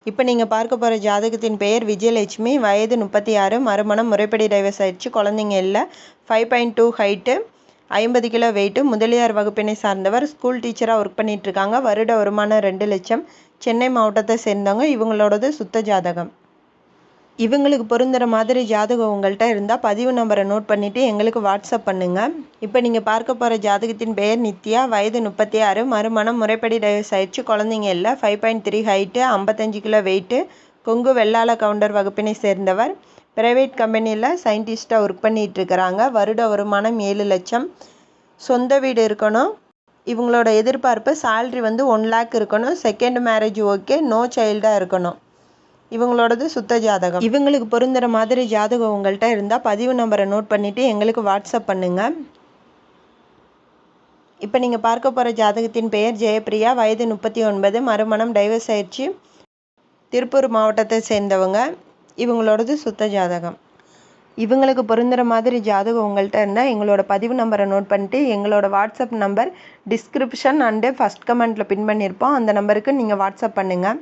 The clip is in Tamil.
இப்போ நீங்கள் பார்க்க போகிற ஜாதகத்தின் பெயர் விஜயலட்சுமி, வயது 36, மறுமணம், முறைப்படி டைவர்ஸ் ஆயிடுச்சு, குழந்தைங்க இல்லை, 5.2 ஹைட்டு, 50 கிலோ வெயிட்டு, முதலியார் வகுப்பினை சார்ந்தவர், ஸ்கூல் டீச்சராக ஒர்க் பண்ணிகிட்ருக்காங்க. வருட வருமானம் 2 லட்சம், சென்னை மாவட்டத்தை சேர்ந்தவங்க. இவங்களோடது சுத்த ஜாதகம். இவங்களுக்கு பொருந்துகிற மாதிரி ஜாதகம் உங்கள்கிட்ட இருந்தால் பதிவு நம்பரை நோட் பண்ணிவிட்டு எங்களுக்கு வாட்ஸ்அப் பண்ணுங்கள். இப்போ நீங்கள் பார்க்க போகிற ஜாதகத்தின் பெயர் நித்யா, வயது 36, மறுமணம், முறைப்படி டைவர்ஸ் ஆயிடுச்சு, குழந்தைங்க இல்லை, 5.3 height, 55 kilo weight, Kongu Vellala Gounder வகுப்பினை சேர்ந்தவர். ப்ரைவேட் கம்பெனியில் சயின்டிஸ்ட்டாக ஒர்க் பண்ணிகிட்ருக்கிறாங்க. வருட வருமானம் 7 லட்சம். சொந்த வீடு இருக்கணும். இவங்களோட எதிர்பார்ப்பு சேல்ரி 1 லேக் இருக்கணும். செகண்ட் மேரேஜ் ஓகே, நோ சைல்டாக இருக்கணும். இவங்களோடது சுத்த ஜாதகம். இவங்களுக்கு பொருந்துகிற மாதிரி ஜாதகம் உங்கள்கிட்ட இருந்தால் பதிவு நம்பரை நோட் பண்ணிவிட்டு எங்களுக்கு வாட்ஸ்அப் பண்ணுங்கள். இப்போ நீங்கள் பார்க்க போகிற ஜாதகத்தின் பெயர் ஜெயப்பிரியா, வயது 39, மறுமணம், டைவர்ஸ் ஆயிடுச்சு, திருப்பூர் மாவட்டத்தை சேர்ந்தவங்க. இவங்களோடது சுத்த ஜாதகம். இவங்களுக்கு பொருந்துகிற மாதிரி ஜாதகம் உங்கள்கிட்ட இருந்தால் எங்களோட பதிவு நம்பரை நோட் பண்ணிட்டு எங்களோட WhatsApp number description and first கமெண்ட்டில் பின் பண்ணியிருப்போம். அந்த நம்பருக்கு நீங்கள் வாட்ஸ்அப் பண்ணுங்கள்.